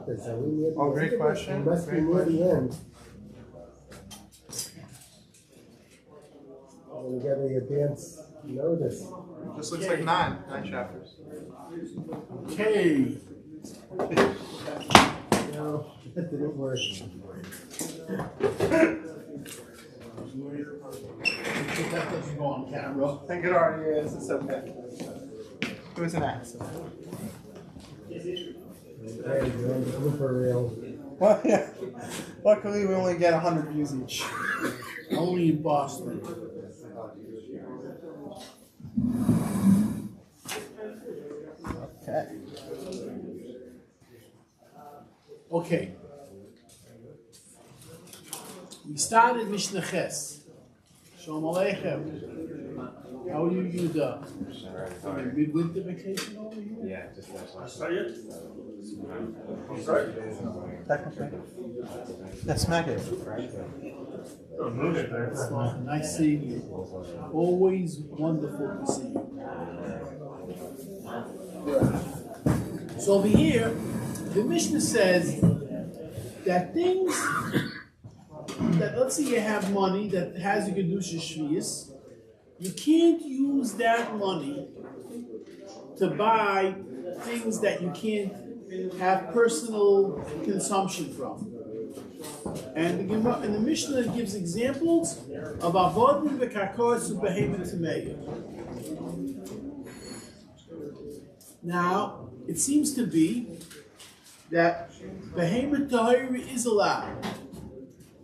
this? Are we near the Oh, great end? question. We must be Great near the question. end. We get the advance notice. This looks like nine chapters. Okay. No, that didn't work. That doesn't go on camera. I think it already is. It's okay. It was an accident. Okay, you're on the blooper reel. Well, yeah. Luckily, we only get 100 views each. Only in Boston. Okay. Okay. We started Mishnayos. Shalom Aleichem. How are you, Yuda? Midwinter vacation over here? Yeah, just last Technically. Yeah, smack it. It's nice seeing you. Always wonderful to see you. So over here, the Mishnah says that things that, let's say you have money that has a Kedusha Shevi'is, you can't use that money to buy things that you can't have personal consumption from. And the Mishnah gives examples of avodim v'karkos u'behemet tameya. Now, it seems to be that behemet tahira is allowed.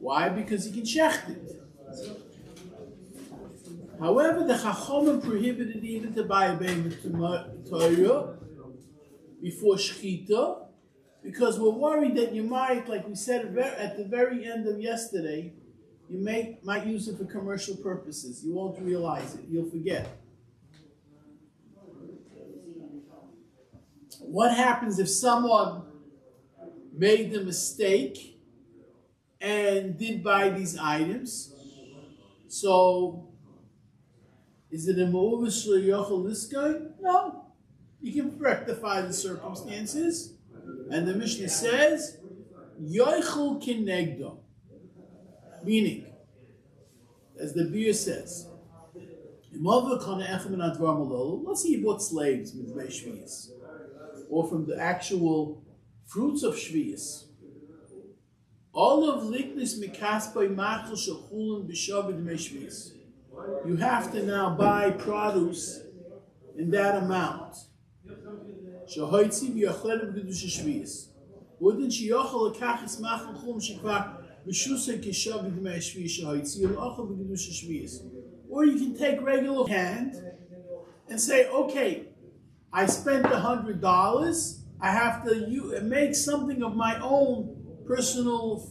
Why? Because you can shecht it. However, the Chachamim prohibited even to buy a behemet tahira before shechita, because we're worried that you might, like we said at the very end of yesterday, you might use it for commercial purposes. You won't realize it. You'll forget. What happens if someone made the mistake and did buy these items? So, is it a ma'uvis yochel this guy? No. You can rectify the circumstances. And the Mishnah says, yochel kinegdo. Meaning, as the beer says, let's say you bought slaves with Shevi'is, or from the actual fruits of Shevi'is. All of liknis mikaspai machal shechulin b'shavid Shevi'is. You have to now buy produce in that amount. Shahoitzi v'yachlenim b'kedusha Shevi'is. Wouldn't sheyochel lekachis machal chulin shekvar b'shusay kishavid Shevi'is shahoitzi yolachel b'kedusha Shevi'is. Or you can take regular hand and say, okay, I spent $100. I have to make something of my own personal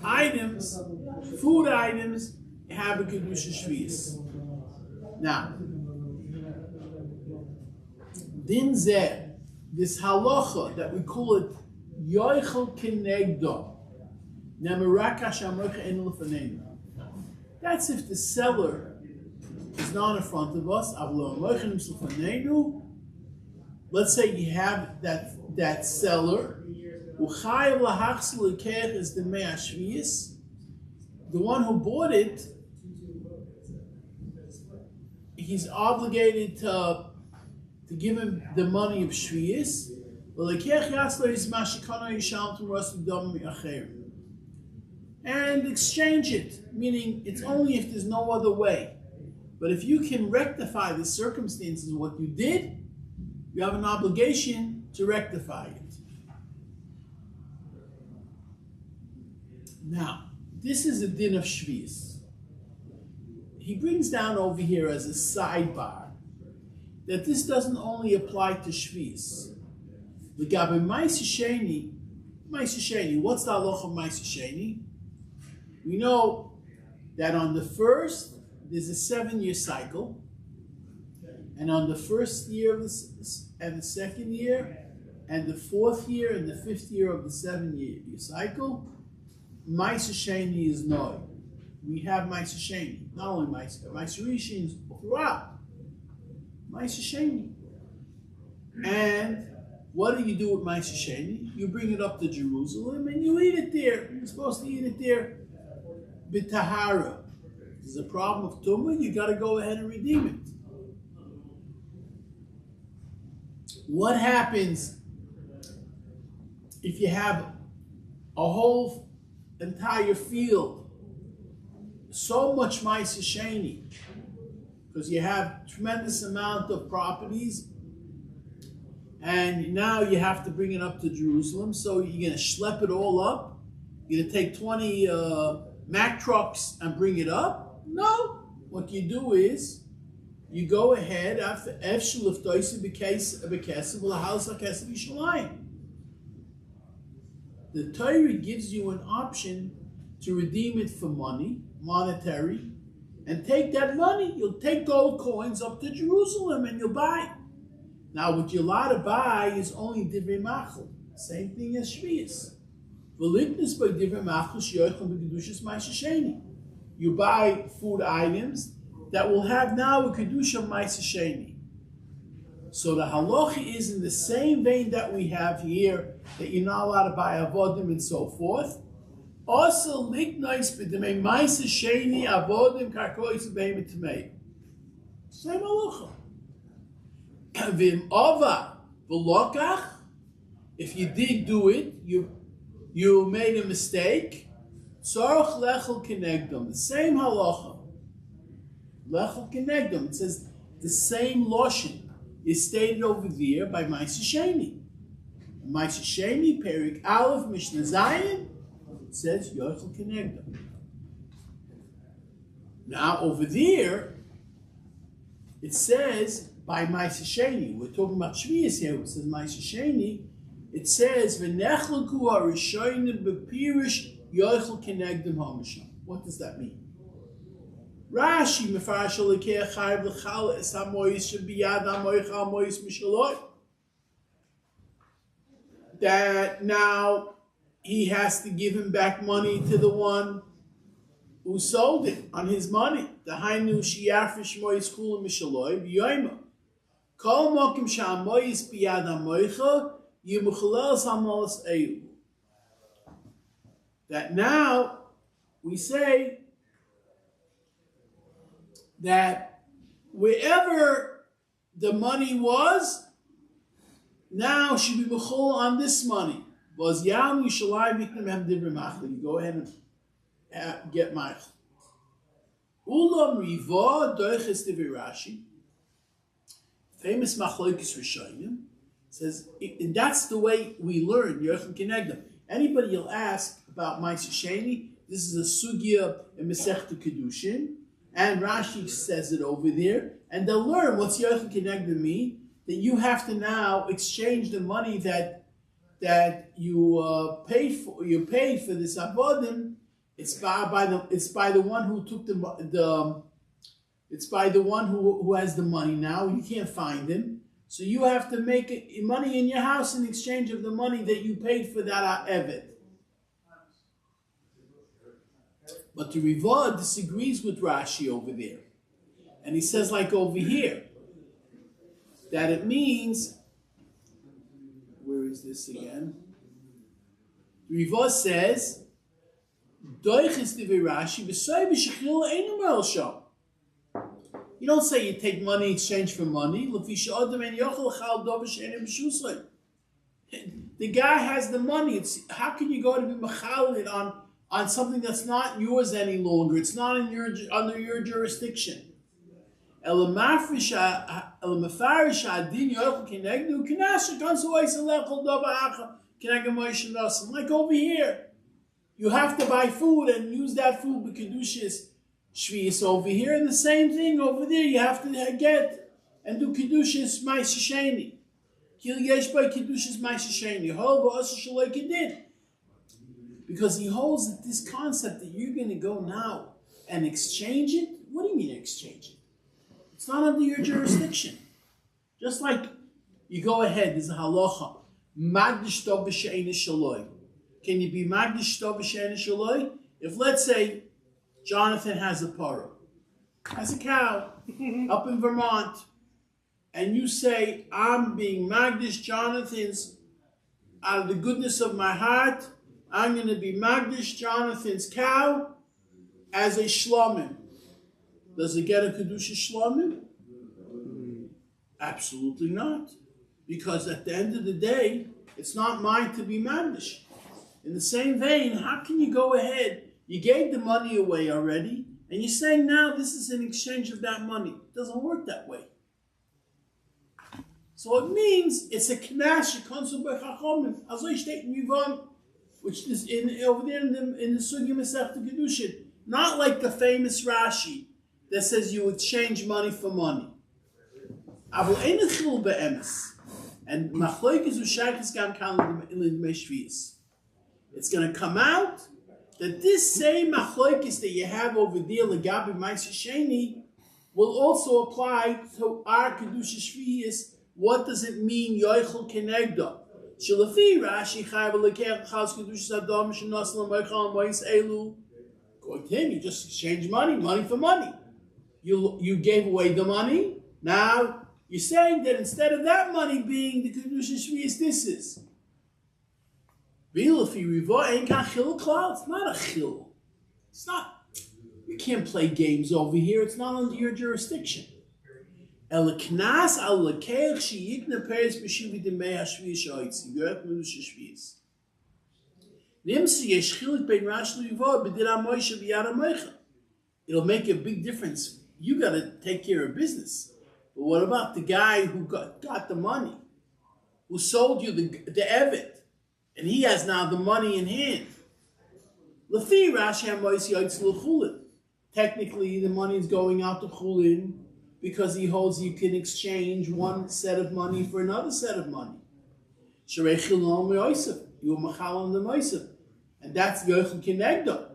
items, food items, have a kedusha Shevi'is. Now, din zeh, this halacha that we call it yochel kinegdo, nemeraka shamocha en lefanenu. That's if the seller is not in front of us. Let's say you have that seller, is the mea Shevi'is. The one who bought it, he's obligated to give him the money of Shevi'is. And exchange it, meaning it's only if there's no other way. But if you can rectify the circumstances of what you did, you have an obligation to rectify it. Now, this is a din of Shevi'is. He brings down over here as a sidebar that this doesn't only apply to Shevi'is. L'gabe Ma'aseh Sheni, what's the halacha of Ma'aseh Sheni? We know that on the first, there's a 7-year cycle, and on the first year of and the second year, and the 4th year and the 5th year of the 7-year cycle, Ma'aseh Sheni is no. We have Ma'aseh Sheni, not only Ma'aseh Rishon is throughout. Ma'aseh Sheni. And What do you do with Ma'aseh Sheni? You bring it up to Jerusalem and you eat it there. You're supposed to eat it there. B'tahara. There's a problem of tumah, you got to go ahead and redeem it. What happens if you have a whole entire field, so much Ma'aseh Sheni, because you have tremendous amount of properties, and now you have to bring it up to Jerusalem, so you're going to schlep it all up? You're going to take 20 Mack trucks and bring it up? No. What you do is, you go ahead after the Torah gives you an option to redeem it for money, monetary, and take that money. You'll take gold coins up to Jerusalem and you'll buy. Now, what you're allowed to buy is only divrei machal. Same thing as Shevi'is. You buy food items that will have now a kedusha Ma'aseh Sheni. So the halacha is in the same vein that we have here, that you're not allowed to buy avodim and so forth. Also, liknois b'demei Ma'aseh Sheni avodim karkois b'heim t'mei. Same halacha. V'im ova v'lokach, if you did do it, you made a mistake. Tzarech lechel kenegdom. The same halacha. Lechel kenegdom. It says the same loshen is stated over there by Ma'aseh Sheni. Ma'aseh Sheni, Perik Aleph, Mishnah Zayin, it says Yochel Kenegdom. Now over there, it says by Ma'aseh Sheni. We're talking about Shevi'is here. It says Ma'aseh Sheni. It says V'nechlaku harishonim b'pirish Yochel Kenegdom hamisham. What does that mean? Rashi mefarash lekeh chayv lechal es hamoyis shebiyad hamoyich hamoyis mishaloi. That now he has to give him back money to the one who sold it on his money. The hainu shiyafish moyis kulam mishaloi b'yoyma. Kol mokim shamoyis biyad hamoyicha yimuchalel hamoyis eyu. That now we say that wherever the money was, now should be mechol on this money. You go ahead and get ma'ich. Ulam riva doiches divrei Rashi, famous machlokes rishonim, says, and that's the way we learn Yochel Kenegdom. Anybody you'll ask about Ma'aseh Sheni, this is a sugya in Masechta Kedushin, and Rashi says it over there, and they'll learn what's Yochel Kenegdom mean, that you have to now exchange the money that you paid for this avodim. It's by the one who took it's by the one who has the money now. You can't find him, so you have to make money in your house in exchange of the money that you paid for that eved. But the Riva disagrees with Rashi over there. And he says, like over here, that it means, where is this again? The Riva says, you don't say you take money in exchange for money. The guy has the money. How can you go to be machalid on something that's not yours any longer? It's not under your jurisdiction. Like over here, you have to buy food and use that food with kedushas Shevi'is over here, and the same thing over there. You have to get and do kedushas Ma'aseh Sheni. Because he holds that this concept that you're going to go now and exchange it. What do you mean exchange it? It's not under your jurisdiction. Just like you go ahead, there's a halacha. Magdish tov b'she'ein shaloi. Can you be magdish tov b'she'ein shaloi? If, let's say, Jonathan has a parah, has a cow up in Vermont, and you say, I'm being Magdish Jonathan's, out of the goodness of my heart, I'm going to be Magdish Jonathan's cow as a shlomim. Does it get a Kedusha shlomim? Absolutely not. Because at the end of the day, it's not mine to be Magdish. In the same vein, how can you go ahead, you gave the money away already, and you're saying now this is an exchange of that money. It doesn't work that way. So it means it's a knas shekonsu b'chachomim. Azoi steht in Yvon, which is over there in the Sugi Masechta Kedushin. Not like the famous Rashi that says you exchange money for money. Avol ein chil be'emes. And machloikes u'shaykhis gam kan in Shevi'is. It's going to come out that this same machloikes that you have over there, legabi ma'aser sheni, will also apply to our Kedusha Shevi'is. What does it mean, yoichel kenegda? Shelafi Rashi chayv lekech chaz Kedusha Adam shenas l'moichal mois elu. According to him, you just exchange money for money. You gave away the money. Now you're saying that instead of that money being the Kedusha Shevi'is, this is. It's not a chil. It's not. You can't play games over here. It's not under your jurisdiction. El knas al lekech sheyikna peres b'shivi demei hashvi'is ha'itzi. Yoret Kedusha Shevi'is. Nimsi yesh chilik bein Rashi l'Yivor b'din ha'moisha b'yad ha'moicha. It'll make a big difference. You got to take care of business. But what about the guy who got the money, who sold you the evet, and he has now the money in hand? Lefi Rashi ha'mois yaitz l'chulin. Technically, the money is going out to chulin because he holds you can exchange one set of money for another set of money. Sharei chilon me'oisef. You are machal on the moisef, and that's yochel kenegdo.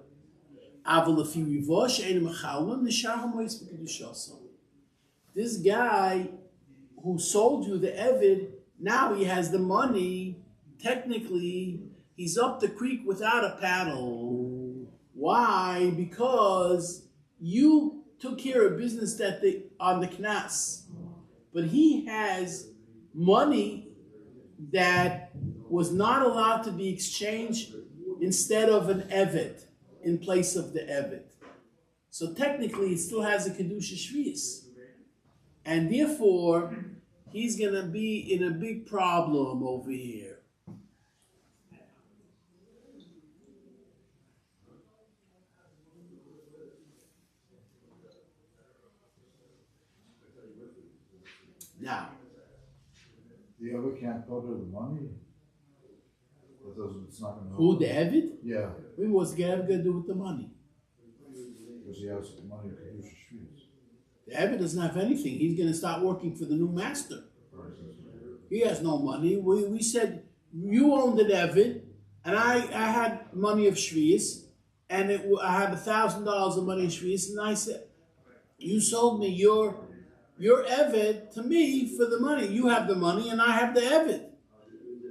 This guy who sold you the Evid, now he has the money. Technically, he's up the creek without a paddle. Why? Because you took care of business on the knas. But he has money that was not allowed to be exchanged instead of an Evid, in place of the Evet. So technically, it still has a Kedusha Shevi'is. And therefore, he's going to be in a big problem over here. Now, the other can't go to the money. It's not going to who, the Evid? Yeah. What's the Evid going to do with the money? Because he has money to use streets. The Evid doesn't have anything. He's going to start working for the new master. He has no money. We said, you owned an Evid, and I had money of Shevi'is, and I had $1,000 of money of Shevi'is, and I said, you sold me your Evid to me for the money. You have the money, and I have the Evid.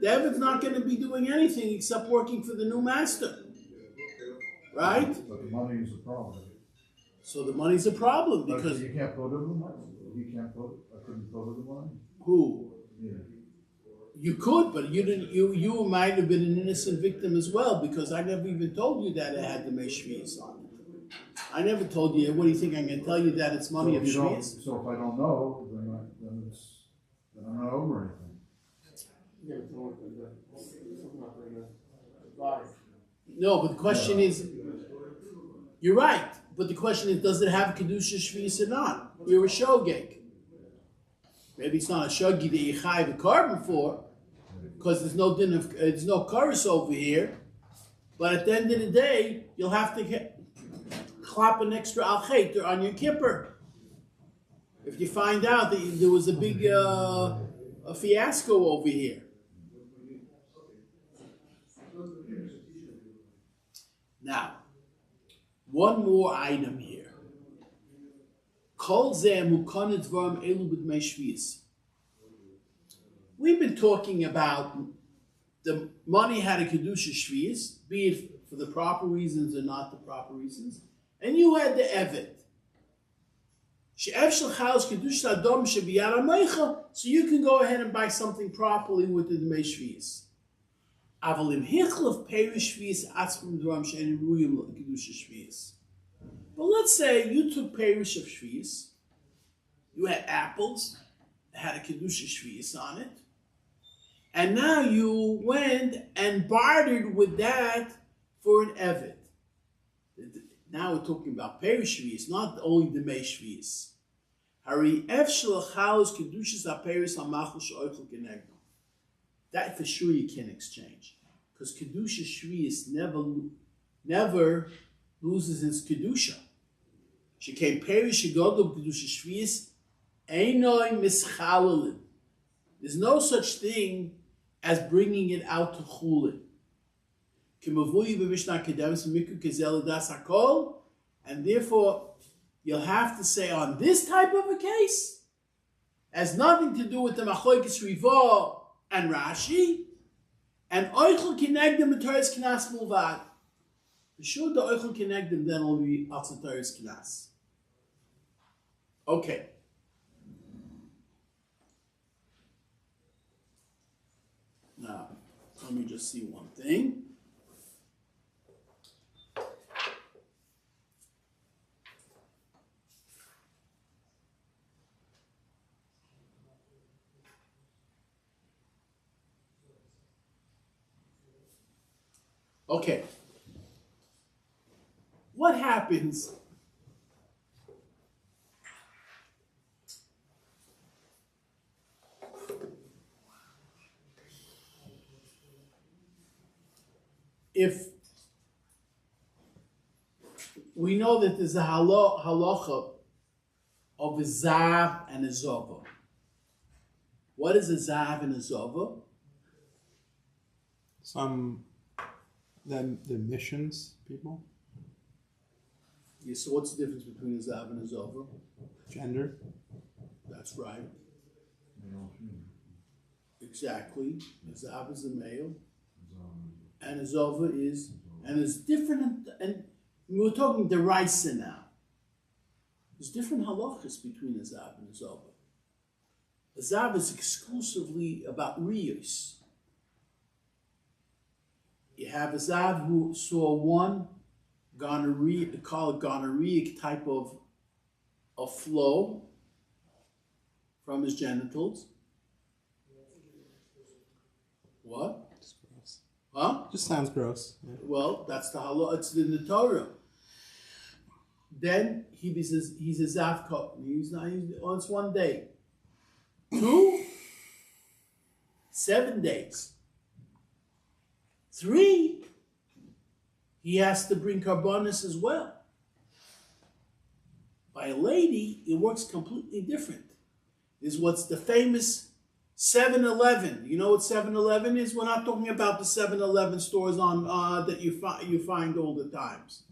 The Evid's not going to be doing anything except working for the new master. Right? But the money is a problem. So the money's a problem But because... you can't go to the money. I couldn't go to the money. Who? Yeah. You could, but you didn't. You might have been an innocent victim as well, because I never even told you that it had the Shevi'is on it. I never told you. What do you think? I'm going to tell you that it's money of Shevi'is? So if I don't know, then I'm not over anything. No, but the question is, you're right. But the question is, does it have Kedusha Shevi'is or not? You're a shogeg. Maybe it's not a shogi that you chayiv a carbon for, because there's no chorus over here. But at the end of the day, you'll have to clap an extra al chet on your kippur. If you find out that there was a big a fiasco over here. Now, one more item here. We've been talking about the money had a Kedusha Shevi'is, be it for the proper reasons or not the proper reasons, and you had the Evet. So you can go ahead and buy something properly with the Dmei Shevi'is. But let's say you took Perish of Shevi'is, you had apples, that had a Kedusha Shevi'is on it, and now you went and bartered with that for an Evet. Now we're talking about Perish Shevi'is, not only the Dmei Shevi'is. That for sure you can exchange. Because Kedusha Shevi'is never loses its Kedusha. She came Perish Shegodol Kedusha Shevi'is, Einoi Mischalalim. There's no such thing as bringing it out to Chulin. And therefore, you'll have to say on this type of a case, has nothing to do with the Machlokes Riva and Rashi, and Oichel Kinegdim and Torah's Knas Mulvad. For sure, the Oichel Kinegdim then will be also Torah's Knas. Okay. Now, let me just see one thing. Okay. What happens if we know that there's a halacha of a zav and a zova? What is a zav and a zova? The missions people? Yeah, so what's the difference between a zav and a zova? Gender? That's right. Exactly. A zav is a male, and a zova is, and it's different. And we're talking deraisa now. There's different halachas between a zav and a zova. A zav is exclusively about riyos. You have a zav who saw one gonorrheic type of flow from his genitals. What? Just gross. Huh? Just sounds gross. Yeah. Well, that's the halal. It's in the Torah. Then he's a zav kohen. He's it's one day. 2, 7 days. 3, he has to bring karbonis as well. By a lady, it works completely different. Is what's the famous 7-Eleven. You know what 7-Eleven is? We're not talking about the 7-Eleven stores on that you find all the times.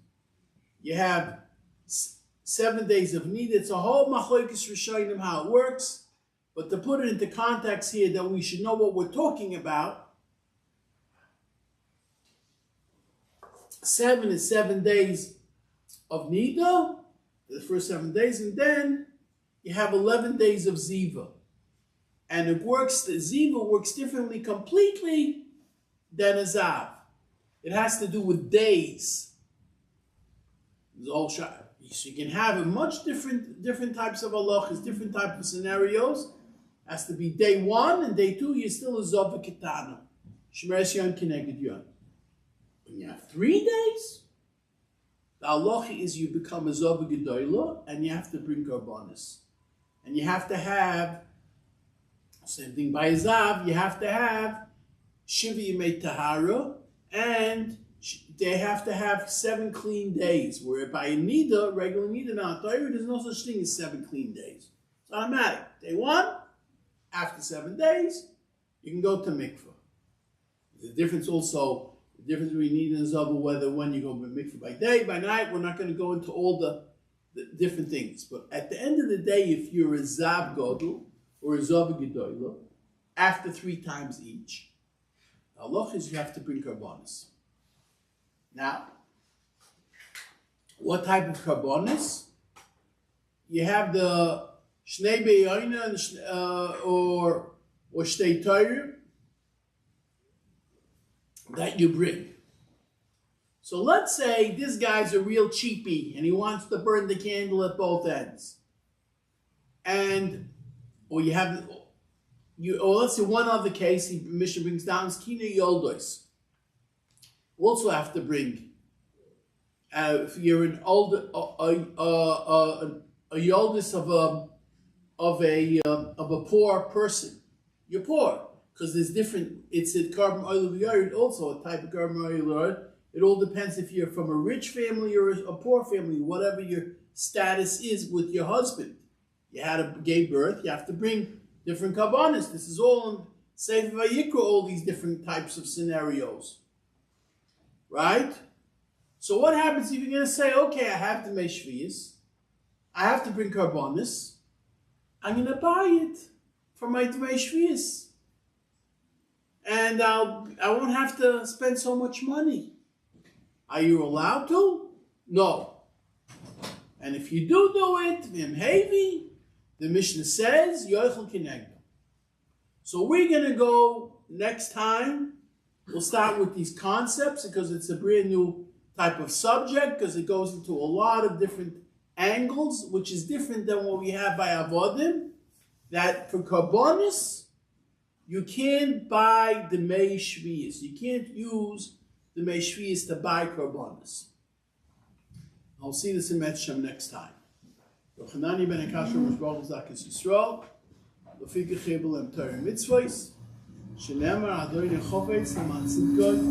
You have 7 days of need. It's a whole machlokes rishonim how it works. But to put it into context here, that we should know what we're talking about. 7 is 7 days of nida, the first 7 days, and then you have 11 days of ziva. And the ziva works differently completely than a zav. It has to do with days. So you can have a much different types of halachas, different types of scenarios. Has to be day 1 and day 2, you're still a zav ketana. Shmeres yon kineged yon. When you have 3 days, the halacha is you become a zav gedolah and you have to bring karbonis. And you have to have, same thing by a zav, you have to have Shevi'is tahara, and they have to have 7 clean days. Where by a nida, regular nida, now there's no such thing as 7 clean days. It's automatic. Day 1, after 7 days, you can go to mikvah. The difference between nida and zav, whether when you go to mikvah by day, by night, we're not going to go into all the different things. But at the end of the day, if you're a zav godel or a zav gedolah, after 3 times each, the halach is you have to bring karbonis. Now, what type of karbonis? you have the Shnei Be'yoina or Shtei Torah that you bring. So let's say this guy's a real cheapie and he wants to burn the candle at both ends. Or let's say one other case, Mishnah brings down is Kina Yoldos. Also have to bring, if you're an older, a Yoldis of a poor person, you're poor because there's different. It's a carbon oil of yard, also a type of carbon oil of yard. It all depends if you're from a rich family or a poor family, whatever your status is with your husband. You gave birth, you have to bring different karbanos. This is all in Sefer Vayikra, all these different types of scenarios. Right? So what happens if you're going to say, okay, I have to make Shevi'is, I have to bring karbanos, I'm going to buy it for my Dmei Shevi'is. And I won't have to spend so much money. Are you allowed to? No. And if you do it, Vim Hevi, the Mishnah says, Yochel Kinegdo. So we're going to go next time. We'll start with these concepts because it's a brand new type of subject because it goes into a lot of different angles, which is different than what we have by Avodim. That for Karbonis, you can't buy the Mei Shevi'is. You can't use the Mei Shevi'is to buy Karbonis. I'll see this in Metzshem next time. Yochanan ben Akasher Mishbach Zakis Yisrael, Lefike Chebel Em Torah Mitzvahs, Shenemar Adonai Chofetz Laman Tzidkot.